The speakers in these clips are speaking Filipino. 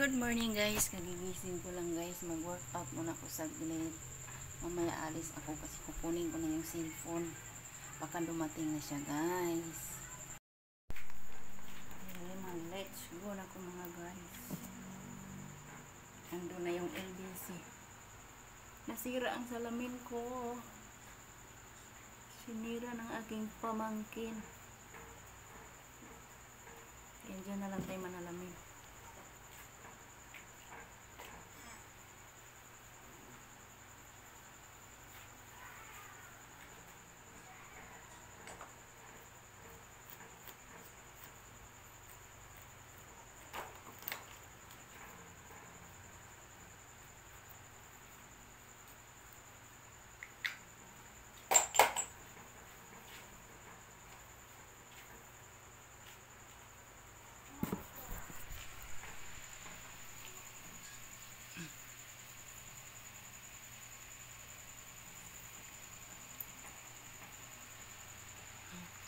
Good morning guys, kagigising ko lang guys, mag-workout muna ko saglit. Mamaya alis ako kasi kukunin ko na yung cellphone. Baka dumating na siya guys. Let's go na ko mga guys. Ando na yung LBC. Nasira ang salamin ko. Sinira ng aking pamangkin. Yan dyan na lang tayo manalamin.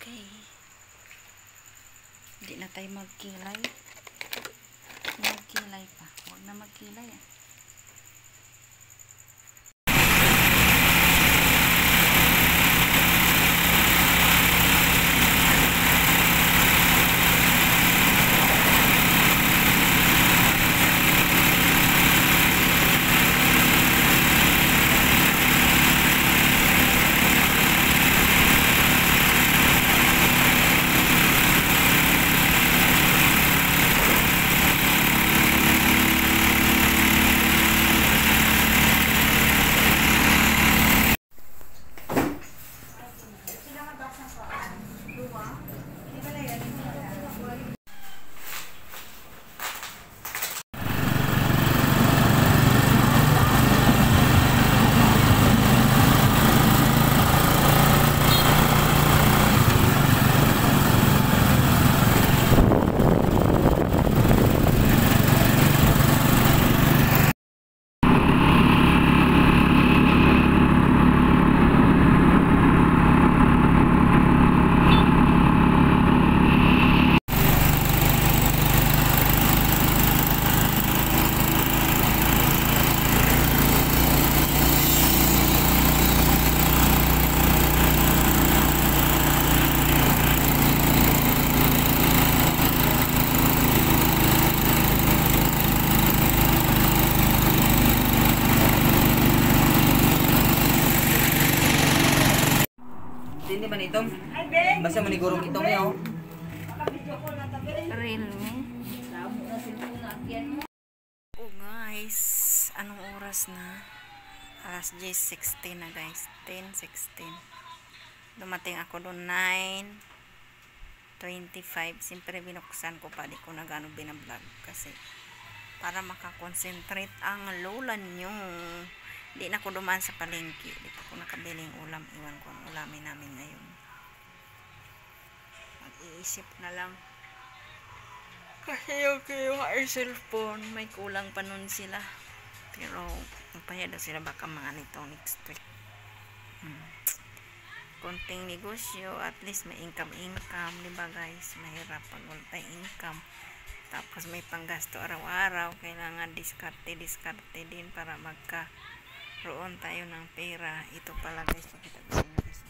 Okay. Hindi na tayo magkilay. Magkilay pa. Huwag na magkilay ah. Hindi man itong basta manigurong itong niyo. Realme. Oh guys, anong oras na? Alas 10:16 na guys. 10:16. Dumating ako doon 9:25. Siyempre binuksan ko pa, di ko na gano'ng binablog kasi para makakonsentrate ang lola nyo. Di na ako dumaan sa palengke. Di pa ako nakabiling ulam. Iwan ko ang ulamin namin ngayon. Mag-iisip na lang. Kasi yung cellphone, may kulang pa nun sila. Pero, magpahaya daw sila baka mga nito next week. Konting negosyo, at least may income. Diba guys? Mahirap pag wala tayong income. Tapos may panggasto araw-araw. Kailangan diskarte din para roon tayo ng pera. Ito pala guys, pakita ko sa inyo guys.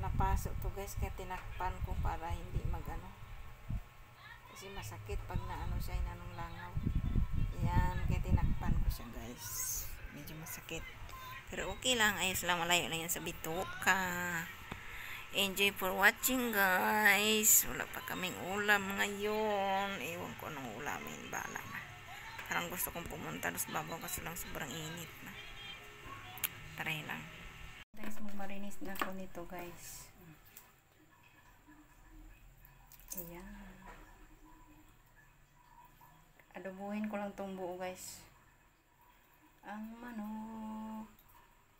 Napasok to guys, kaya tinakpan ko para hindi magano. Kasi masakit pag naano siya, inanong langaw. Yan, kaya tinakpan ko siya guys. Medyo masakit. Pero okay lang, ayos lang, malayo lang yan sa bituka. Enjoy for watching guys. Wala pa kaming ulam ngayon. Ewan ko anong ulamin, bala na. Parang gusto kong pumunta sa babaw kasi lang sobrang init na. Try lang. Guys, magmarinis na ako nito guys. Ayan. Adobuhin ko lang itong buo guys. Ang manok.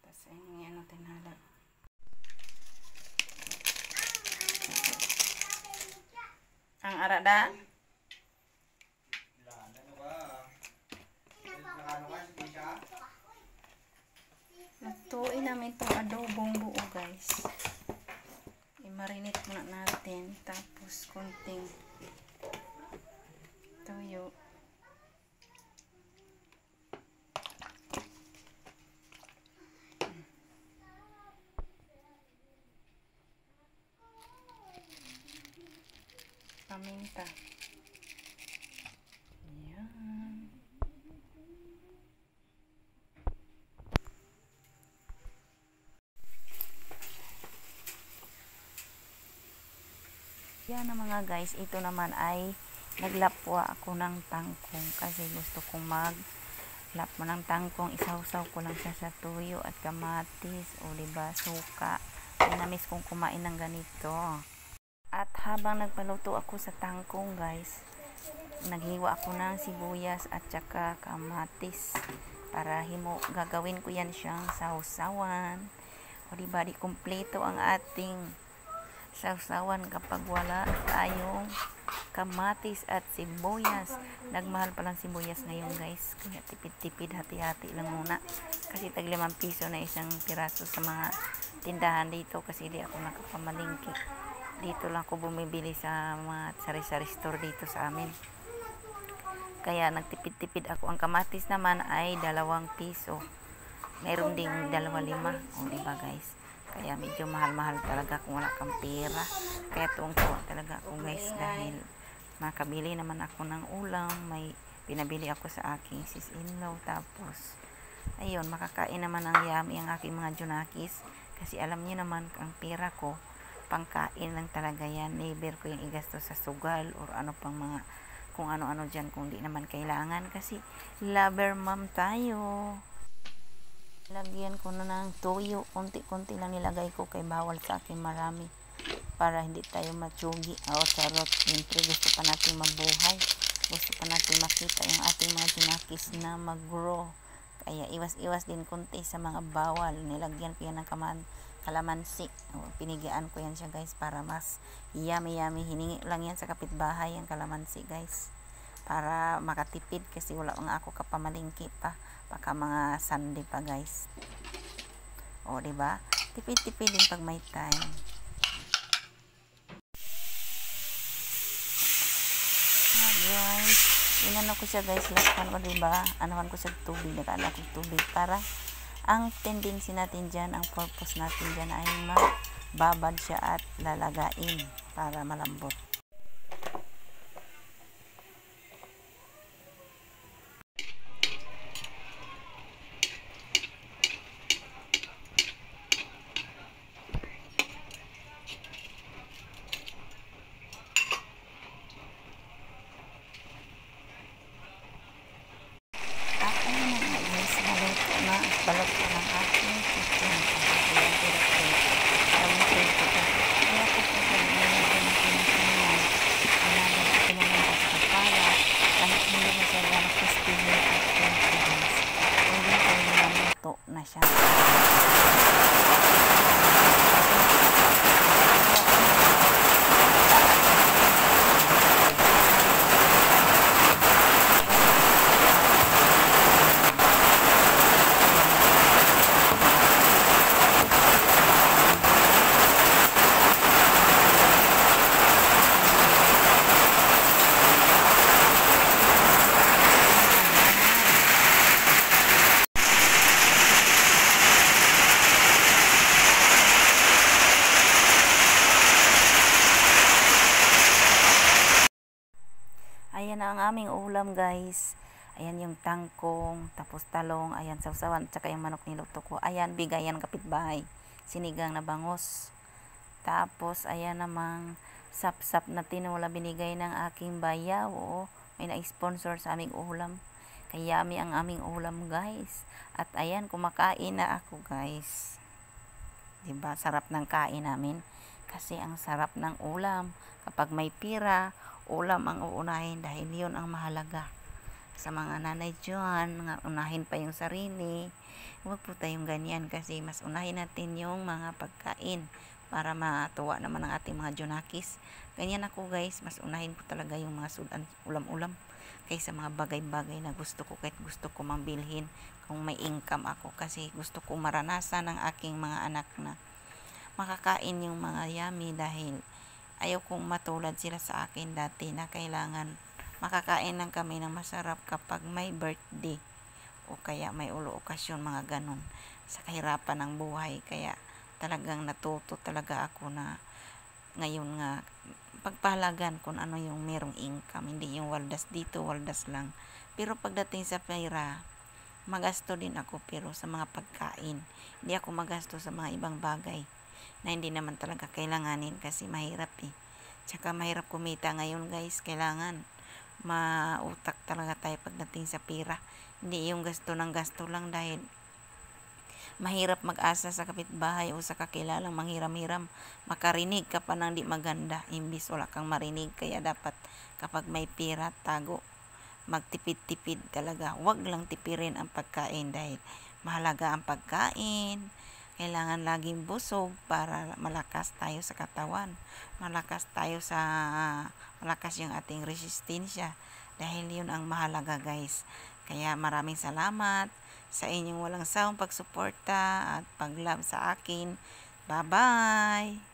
Tapos ayun yung ano tinala. Ang arada. Lutuin namin itong adobong buo guys. I-marinate muna natin. Tapos konting tuyo. Paminta. Yan. Yan na mga guys, ito naman ay naglapwa ako ng tangkong kasi gusto kong maglapwa ng tangkong. Isawsaw ko lang siya sa tuyo at kamatis o diba suka. Inamis kong kumain ng ganito. At habang nagpaluto ako sa tangkong guys, naghiwa ako ng sibuyas at saka kamatis para gagawin ko yan siyang sausawan. O diba, di kumpleto ang ating sausawan kapag wala tayong kamatis at sibuyas. Nagmahal palang sibuyas ngayon guys, kaya tipid-tipid, hati-hati lang muna kasi tag 5 piso na isang piraso sa mga tindahan dito kasi di ako nakapamalingki. Dito lang ako bumibili sa mga sari-sari store dito sa amin, kaya nagtipid-tipid ako. Ang kamatis naman ay 2 piso, mayroon ding 2.5. O diba guys, kaya medyo mahal-mahal talaga kung wala kang pera. Kaya tuwang-tuwa talaga ako guys dahil makabili naman ako ng ulam. May pinabili ako sa aking sis-in-law. Tapos ayun, makakain naman ng yummy ang aking mga junakis. Kasi alam niyo naman ang pera ko pangkain lang talaga yan. Never ko yung igasto sa sugal or ano pang mga kung ano-ano dyan kung di naman kailangan. Kasi lover mom tayo. Lagyan ko na ng toyo, konti-konti lang nilagay ko kay bawal sa akin marami para hindi tayo matsugi. O charot, siyempre gusto pa natin mabuhay, gusto pa natin makita yung ating mga junakis na mag-grow, kaya iwas-iwas din konti sa mga bawal. Nilagyan ko yan ng kalamansi. Pinigian ko yan siya guys para mas yummy. Hiningi lang yan sa kapitbahay ang kalamansi guys para makatipid kasi wala nga ako kapamalingki pa, baka mga Sunday pa guys. O diba, tipid-tipid din pag may time. Guys, inano ko siya guys, lakpan ko diba, anawan ko siya tubig, nakaala ko tubig para ang tendency natin dyan, ang purpose natin dyan ay mababad siya at lalagain para malambot. Balot ko ng aking chicken. Kaya ko po sa nilagyan ng pinakaman. Alaga ko naman sa kapala. Kahit hindi na siya lang crispy at crunchy guys. Pwede ko nilamuto na siya. Ayan na ang aming ulam guys. Ayan yung tangkong, tapos talong, ayan sausawan, tsaka yung manok niluto ko. Ayan, bigayan kapitbahay, sinigang na bangus. Tapos ayan namang sap-sap na tinola binigay ng aking bayaw. Oo, may na-sponsor sa aming ulam. Kaya yummy ang aming ulam guys. At ayan, kumakain na ako guys. Diba, sarap ng kain namin. Kasi ang sarap ng ulam. Kapag may pira, ulam ang uunahin dahil yun ang mahalaga. Sa mga nanay dyan, unahin pa yung sarili. Huwag po tayong ganyan kasi mas unahin natin yung mga pagkain para matuwa naman ang ating mga junakis. Ganyan ako guys, mas unahin ko talaga yung mga sudan, ulam-ulam kaysa mga bagay-bagay na gusto ko, kahit gusto ko mambilhin kung may income ako, kasi gusto ko maranasan ng aking mga anak na makakain yung mga yummy dahil ayaw kong matulad sila sa akin dati na kailangan makakain lang kami ng masarap kapag may birthday o kaya may okasyon, mga ganon, sa kahirapan ng buhay. Kaya talagang natuto talaga ako na ngayon nga pagpahalagan kung ano yung merong income, hindi yung waldas dito, waldas lang. Pero pagdating sa pera, magasto din ako, pero sa mga pagkain. Hindi ako magasto sa mga ibang bagay na hindi naman talaga kailanganin kasi mahirap eh. Tsaka mahirap kumita ngayon guys. Kailangan mautak talaga tayo pagdating sa pera. Hindi yung gasto ng gasto lang, dahil mahirap mag-asa sa kapitbahay o sa kakilalang manghiram-hiram. Makarinig ka pa ng di maganda, imbis wala kang marinig. Kaya dapat kapag may pera, tago. Magtipid-tipid talaga. Huwag lang tipirin ang pagkain dahil mahalaga ang pagkain. Kailangan laging busog para malakas tayo sa katawan. Malakas yung ating resistensya. Dahil yun ang mahalaga guys. Kaya maraming salamat sa inyong walang sawang pagsuporta at pag-love sa akin. Bye-bye!